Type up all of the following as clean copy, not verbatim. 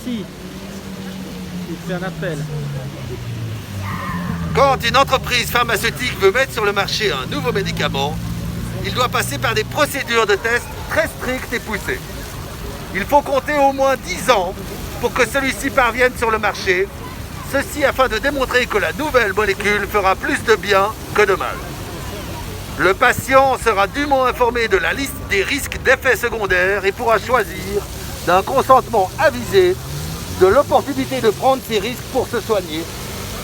Si, il fait un appel. Quand une entreprise pharmaceutique veut mettre sur le marché un nouveau médicament, il doit passer par des procédures de test très strictes et poussées. Il faut compter au moins 10 ans pour que celui-ci parvienne sur le marché, ceci afin de démontrer que la nouvelle molécule fera plus de bien que de mal. Le patient sera dûment informé de la liste des risques d'effets secondaires et pourra choisir d'un consentement avisé de l'opportunité de prendre ces risques pour se soigner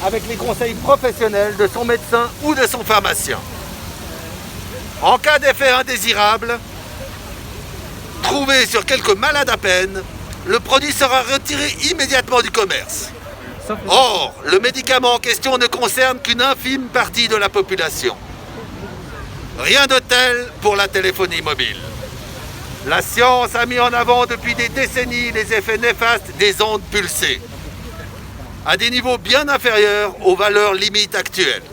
avec les conseils professionnels de son médecin ou de son pharmacien. En cas d'effet indésirable, trouvé sur quelques malades à peine, le produit sera retiré immédiatement du commerce. Or, le médicament en question ne concerne qu'une infime partie de la population. Rien de tel pour la téléphonie mobile. La science a mis en avant depuis des décennies les effets néfastes des ondes pulsées, à des niveaux bien inférieurs aux valeurs limites actuelles.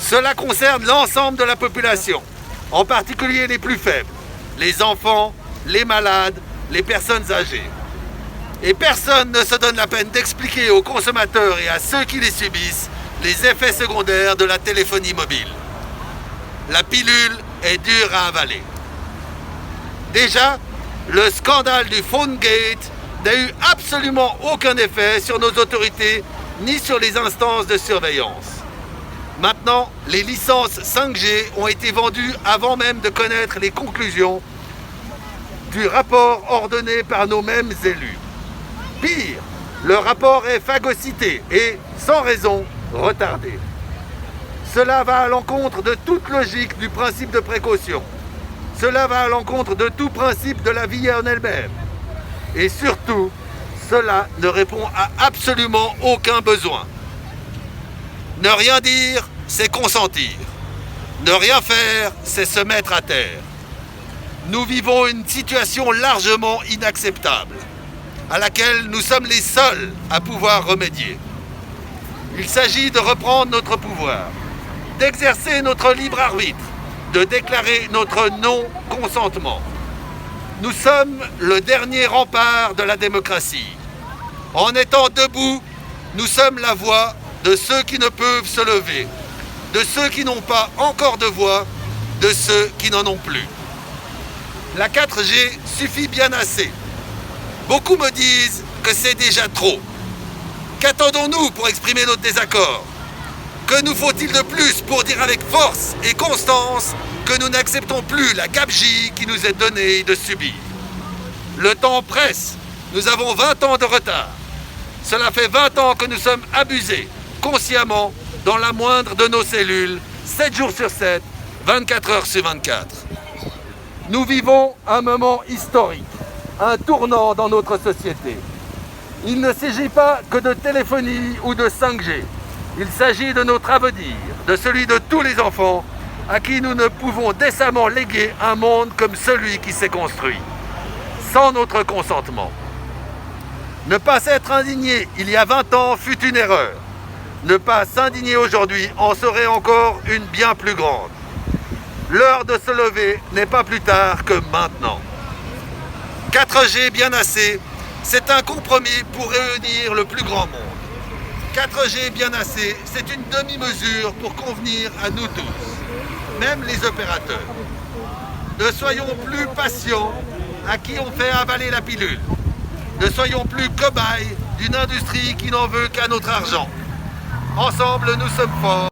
Cela concerne l'ensemble de la population, en particulier les plus faibles, les enfants, les malades, les personnes âgées. Et personne ne se donne la peine d'expliquer aux consommateurs et à ceux qui les subissent les effets secondaires de la téléphonie mobile. La pilule est dure à avaler. Déjà, le scandale du PhoneGate n'a eu absolument aucun effet sur nos autorités ni sur les instances de surveillance. Maintenant, les licences 5G ont été vendues avant même de connaître les conclusions du rapport ordonné par nos mêmes élus. Pire, le rapport est phagocyté et, sans raison, retardé. Cela va à l'encontre de toute logique du principe de précaution. Cela va à l'encontre de tout principe de la vie en elle-même. Et surtout, cela ne répond à absolument aucun besoin. Ne rien dire, c'est consentir. Ne rien faire, c'est se mettre à terre. Nous vivons une situation largement inacceptable, à laquelle nous sommes les seuls à pouvoir remédier. Il s'agit de reprendre notre pouvoir, d'exercer notre libre arbitre, de déclarer notre non-consentement. Nous sommes le dernier rempart de la démocratie. En étant debout, nous sommes la voix de ceux qui ne peuvent se lever, de ceux qui n'ont pas encore de voix, de ceux qui n'en ont plus. La 4G suffit bien assez. Beaucoup me disent que c'est déjà trop. Qu'attendons-nous pour exprimer notre désaccord? Que nous faut-il de plus pour dire avec force et constance que nous n'acceptons plus la gabegie qui nous est donnée de subir? Le temps presse. Nous avons 20 ans de retard. Cela fait 20 ans que nous sommes abusés, consciemment, dans la moindre de nos cellules, 7 jours sur 7, 24 heures sur 24. Nous vivons un moment historique, un tournant dans notre société. Il ne s'agit pas que de téléphonie ou de 5G. Il s'agit de notre avenir, de celui de tous les enfants à qui nous ne pouvons décemment léguer un monde comme celui qui s'est construit, sans notre consentement. Ne pas s'être indigné il y a 20 ans fut une erreur. Ne pas s'indigner aujourd'hui en serait encore une bien plus grande. L'heure de se lever n'est pas plus tard que maintenant. 4G bien assez, c'est un compromis pour réunir le plus grand monde. 4G bien assez, c'est une demi-mesure pour convenir à nous tous, même les opérateurs. Ne soyons plus patients à qui on fait avaler la pilule. Ne soyons plus cobayes d'une industrie qui n'en veut qu'à notre argent. Ensemble, nous sommes forts.